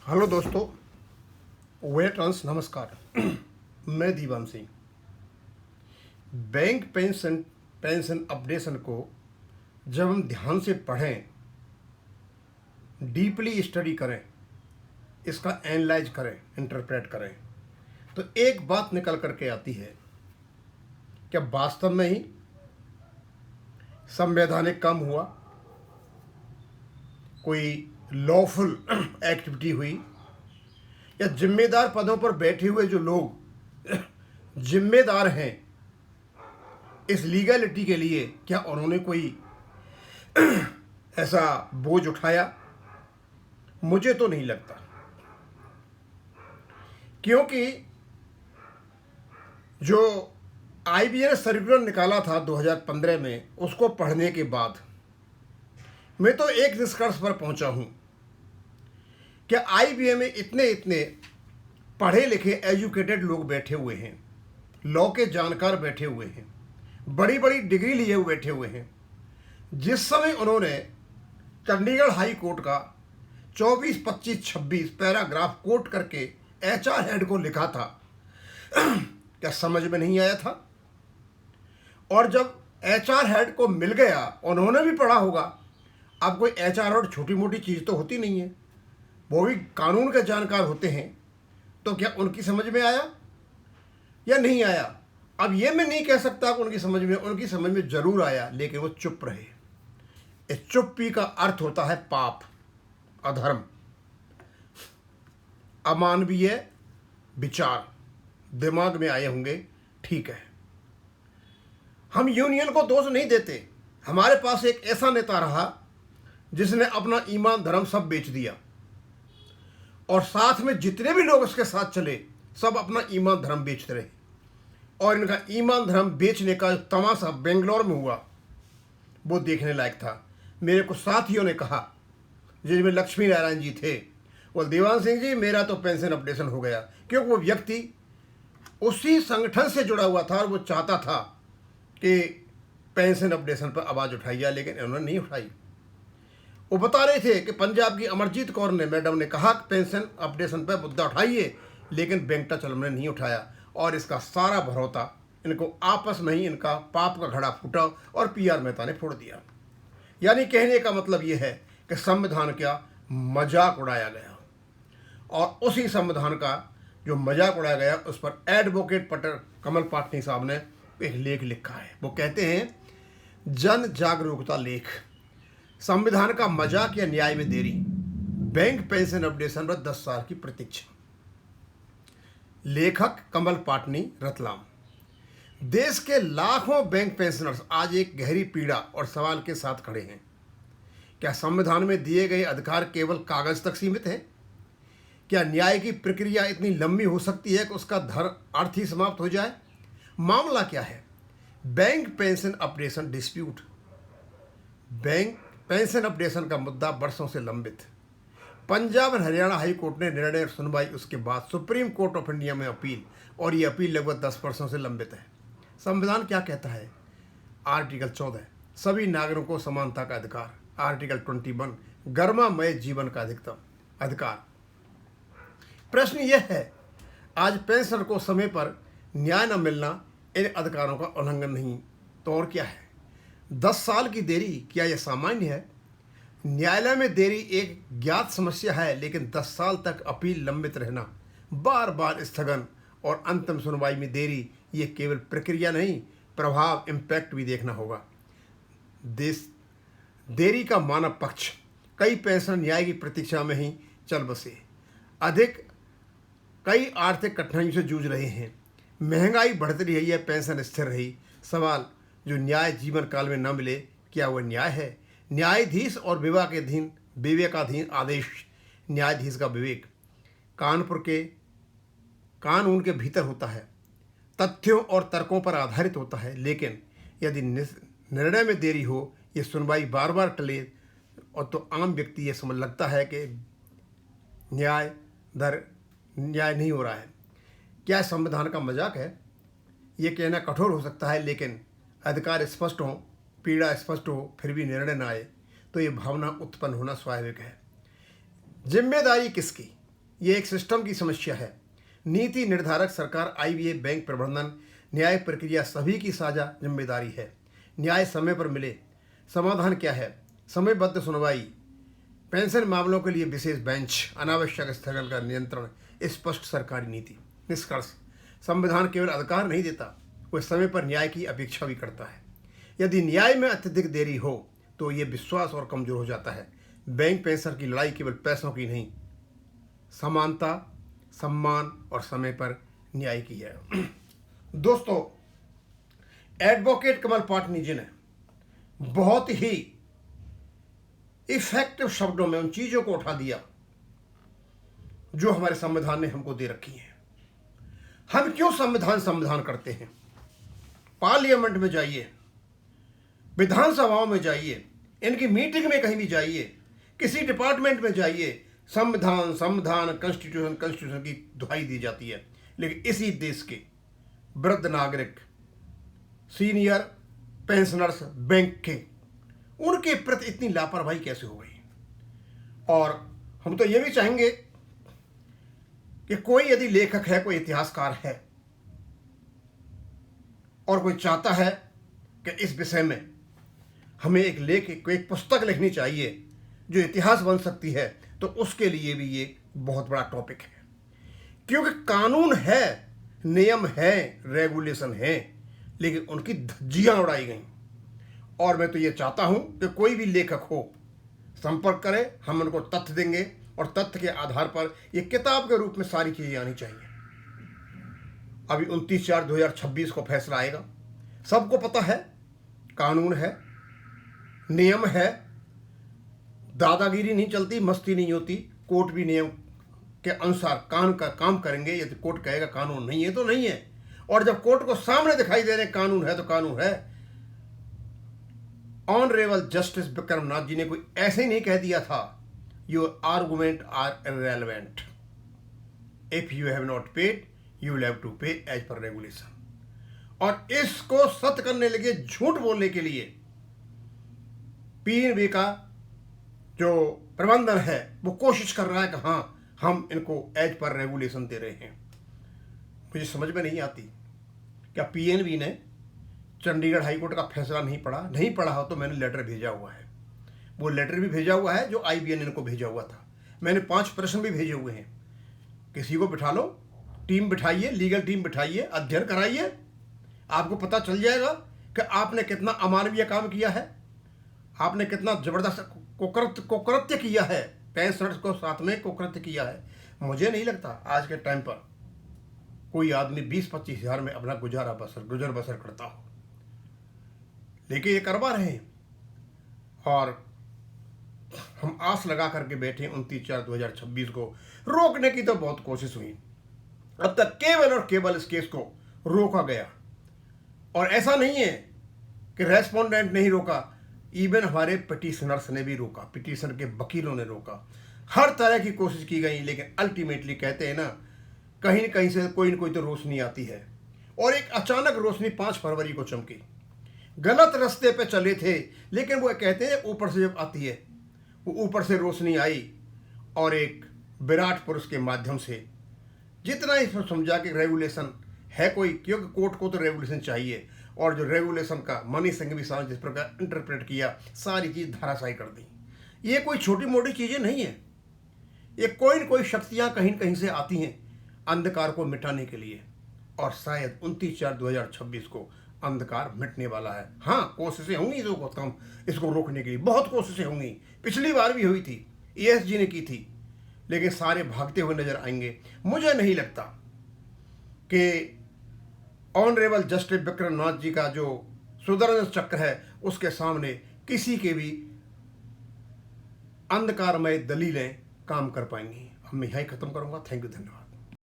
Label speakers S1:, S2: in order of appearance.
S1: Hello दोस्तों, veterans नमस्कार। मैं Diwan Singh. Bank pension updation को जब हम ध्यान से पढ़ें, डीपली स्टडी करें, इसका एनालाइज करें, इंटरप्रेट करें, तो एक बात निकल करके आती है। क्या वास्तव में ही संवैधानिक काम हुआ, कोई लॉफुल एक्टिविटी हुई, या जिम्मेदार पदों पर बैठे हुए जो लोग जिम्मेदार हैं इस लीगैलिटी के लिए, क्या उन्होंने कोई ऐसा बोझ उठाया? मुझे तो नहीं लगता, क्योंकि जो IBNS सर्कुलर निकाला था 2015 में, उसको पढ़ने के बाद मैं तो एक निष्कर्ष पर पहुंचा हूं कि IBM में इतने पढ़े लिखे एजुकेटेड लोग बैठे हुए हैं, लॉ के जानकार बैठे हुए हैं, बड़ी बड़ी डिग्री लिए हुए बैठे हुए हैं। जिस समय उन्होंने चंडीगढ़ हाई कोर्ट का 24, 25, 26 पैराग्राफ कोट करके HR हेड को लिखा था, क्या समझ में नहीं आया था? और जब HR हेड को मिल गया, उन्होंने भी पढ़ा होगा। अब कोई HR और छोटी मोटी चीज़ तो होती नहीं है, वो भी कानून के जानकार होते हैं। तो क्या उनकी समझ में आया या नहीं आया? अब ये मैं नहीं कह सकता कि उनकी समझ में जरूर आया, लेकिन वो चुप रहे। इस चुप्पी का अर्थ होता है पाप, अधर्म, अमानवीय विचार दिमाग में आए होंगे। ठीक है, हम यूनियन को दोष नहीं देते। हमारे पास एक ऐसा नेता रहा जिसने अपना ईमान धर्म सब बेच दिया, और साथ में जितने भी लोग उसके साथ चले सब अपना ईमान धर्म बेचते रहे। और इनका ईमान धर्म बेचने का जो तमाशा बेंगलोर में हुआ, वो देखने लायक था। मेरे कुछ साथियों ने कहा, जिनमें लक्ष्मी नारायण जी थे, वो दीवान सिंह जी मेरा तो पेंशन अपडेशन हो गया, क्योंकि वो व्यक्ति उसी संगठन से जुड़ा हुआ था और वो चाहता था कि पेंशन अपडेशन पर आवाज़ उठाई जाए, लेकिन इन्होंने नहीं उठाई। वो बता रहे थे कि पंजाब की अमरजीत कौर ने, मैडम ने कहा कि पेंशन अपडेशन पर मुद्दा उठाइए, लेकिन वेंकटाचलम ने नहीं उठाया। और इसका सारा भरौता इनको आपस में ही इनका पाप का घड़ा फूटा और PR मेहता ने फोड़ दिया। यानी कहने का मतलब ये है कि संविधान का मजाक उड़ाया गया, और उसी संविधान का जो मजाक उड़ाया गया उस पर एडवोकेट कमल पाटनी साहब ने एक लेख लिखा है। वो कहते हैं, जन जागरूकता लेख, संविधान का मजाक या न्याय में देरी, बैंक पेंशन अपडेशन पर 10 साल की प्रतीक्षा। लेखक कमल पाटनी, रतलाम। देश के लाखों बैंक पेंशनर्स आज एक गहरी पीड़ा और सवाल के साथ खड़े हैं। क्या संविधान में दिए गए अधिकार केवल कागज तक सीमित है? क्या न्याय की प्रक्रिया इतनी लंबी हो सकती है कि उसका अर्थ ही समाप्त हो जाए? मामला क्या है? Bank pension updation dispute. Bank pension updation का मुद्दा वर्षों से लंबित। पंजाब और हरियाणा हाई कोर्ट ने निर्णय सुनवाई, उसके बाद सुप्रीम कोर्ट ऑफ इंडिया में अपील, और ये अपील लगभग 10 वर्षों से लंबित है। संविधान क्या कहता है? आर्टिकल 14, सभी नागरिकों को समानता का अधिकार। आर्टिकल 21, गर्मामय जीवन का अधिकतम अधिकार। प्रश्न यह है, आज पेंशन को समय पर न्याय न मिलना इन अधिकारों का उल्लंघन नहीं तो और क्या है? 10 साल की देरी, क्या यह सामान्य है? न्यायालय में देरी एक ज्ञात समस्या है, लेकिन 10 साल तक अपील लंबित रहना, बार बार स्थगन और अंतिम सुनवाई में देरी, ये केवल प्रक्रिया नहीं, प्रभाव, इम्पैक्ट भी देखना होगा। देरी का मानव पक्ष, कई पेंशन न्याय की प्रतीक्षा में ही चल बसे। कई आर्थिक कठिनाइयों से जूझ रहे हैं। महंगाई बढ़ती रही है, पेंशन स्थिर रही। सवाल, जो न्याय जीवन काल में न मिले, क्या वह न्याय है? न्यायाधीश और विवेकाधीन आदेश। न्यायाधीश का विवेक कानून के भीतर होता है, तथ्यों और तर्कों पर आधारित होता है, लेकिन यदि निर्णय में देरी हो, ये सुनवाई बार बार टले, और तो आम व्यक्ति ये समझ लगता है कि न्याय नहीं हो रहा है। क्या संविधान का मजाक है? ये कहना कठोर हो सकता है, लेकिन अधिकार स्पष्ट हो, पीड़ा स्पष्ट हो, फिर भी निर्णय न आए, तो ये भावना उत्पन्न होना स्वाभाविक है। जिम्मेदारी किसकी? ये एक सिस्टम की समस्या है। नीति निर्धारक सरकार, आईबीए, बैंक प्रबंधन, न्याय प्रक्रिया सभी की साझा जिम्मेदारी है। न्याय समय पर मिले। समाधान क्या है? समयबद्ध सुनवाई, पेंशन मामलों के लिए विशेष बेंच, अनावश्यक स्थगन का नियंत्रण, स्पष्ट सरकारी नीति। निष्कर्ष, संविधान केवल अधिकार नहीं देता, वह समय पर न्याय की अपेक्षा भी करता है। यदि न्याय में अत्यधिक देरी हो तो ये विश्वास और कमजोर हो जाता है। बैंक पेंशन की लड़ाई केवल पैसों की नहीं, समानता, सम्मान और समय पर न्याय की है। दोस्तों, एडवोकेट कमल पाटनी जी ने बहुत ही इफेक्टिव शब्दों में उन चीजों को उठा दिया जो हमारे संविधान ने हमको दे रखी है। हम क्यों संविधान करते हैं? पार्लियामेंट में जाइए, विधानसभाओं में जाइए, इनकी मीटिंग में कहीं भी जाइए, किसी डिपार्टमेंट में जाइए, संविधान कॉन्स्टिट्यूशन की दुहाई दी जाती है। लेकिन इसी देश के वृद्ध नागरिक, सीनियर पेंशनर्स, बैंक के, उनके प्रति इतनी लापरवाही कैसे हो गई? और हम तो ये भी चाहेंगे कि कोई यदि लेखक है, कोई इतिहासकार है और कोई चाहता है कि इस विषय में हमें एक पुस्तक लिखनी चाहिए जो इतिहास बन सकती है, तो उसके लिए भी ये बहुत बड़ा टॉपिक है। क्योंकि कानून है, नियम है, रेगुलेशन है, लेकिन उनकी धज्जियां उड़ाई गई। और मैं तो ये चाहता हूं कि कोई भी लेखक हो, संपर्क करे, हम उनको तथ्य देंगे और तथ्य के आधार पर ये किताब के रूप में सारी चीजें आनी चाहिए। अभी 29/4/2026 को फैसला आएगा। सबको पता है, कानून है, नियम है, दादागिरी नहीं चलती, मस्ती नहीं होती। कोर्ट भी नियम के अनुसार काम करेंगे। यदि कोर्ट कहेगा कानून नहीं है तो नहीं है, और जब कोर्ट को सामने दिखाई दे रहे कानून है तो कानून है। ऑनरेबल जस्टिस विक्रम नाथ जी ने कोई ऐसे ही नहीं कह दिया था, your argument are irrelevant, if you have not paid you will have to pay as per regulation. और इसको सत्य करने लगे, झूठ बोलने के लिए पीएनबी का जो प्रबंधन है वो कोशिश कर रहा है कि हाँ, हम इनको एज पर रेगुलेशन दे रहे हैं। मुझे समझ में नहीं आती, क्या पीएनबी ने चंडीगढ़ हाईकोर्ट का फैसला नहीं पढ़ा हो तो मैंने लेटर भेजा हुआ है। वो लेटर भी भेजा हुआ है जो आईबीएन को भेजा हुआ था। मैंने 5 प्रश्न भी भेजे हुए हैं। किसी को बिठा लो, टीम बिठाइए, लीगल टीम बिठाइए, अध्ययन कराइए, आपको पता चल जाएगा कि आपने कितना अमानवीय काम किया है, आपने कितना जबरदस्त कुकृत्य किया है, पेंशनर्स को साथ में कुकृत्य किया है। मुझे नहीं लगता आज के टाइम पर कोई आदमी 20-25 हज़ार में अपना गुजर बसर करता हो, लेकिन ये करवा रहे हैं। और हम आस लगा करके बैठे 29/4/2026 को रोकने की तो बहुत कोशिश हुई, अब तक केवल और केवल इस केस को रोका गया। और ऐसा नहीं है कि रेस्पोंडेंट नहीं रोका, इवन हमारे पिटीशनर्स ने भी रोका, पिटीशन के वकीलों ने रोका, हर तरह की कोशिश की गई। लेकिन अल्टीमेटली कहते हैं ना, कहीं न कहीं से कोई न कोई तो रोशनी आती है। और एक अचानक रोशनी 5 फरवरी को चमकी। गलत रास्ते पे चले थे, लेकिन वो कहते हैं ऊपर से जब आती है, वो ऊपर से रोशनी आई और एक विराट पुरुष के माध्यम से जितना इसमें समझा कि रेगुलेशन है कोई, क्योंकि कोर्ट को तो रेगुलेशन चाहिए, और जो रेगुलेशन का मनी संघवी साहब जिस प्रकार इंटरप्रेट किया, सारी चीज़ धराशायी कर दी। ये कोई छोटी मोटी चीज़ें नहीं है, ये कोई न कोई शक्तियाँ कहीं कहीं से आती हैं अंधकार को मिटाने के लिए। और शायद 29/4/2026 को अंधकार मिटने वाला है। हाँ, कोशिशें होंगी इसको रोकने के लिए, बहुत कोशिशें होंगी। पिछली बार भी हुई थी, ESG ने की थी, लेकिन सारे भागते हुए नजर आएंगे। मुझे नहीं लगता कि ऑनरेबल जस्टिस विक्रम नाथ जी का जो सुदर्शन चक्र है उसके सामने किसी के भी अंधकारमय दलीलें काम कर पाएंगी। अब मैं यही खत्म करूंगा। थैंक यू, धन्यवाद।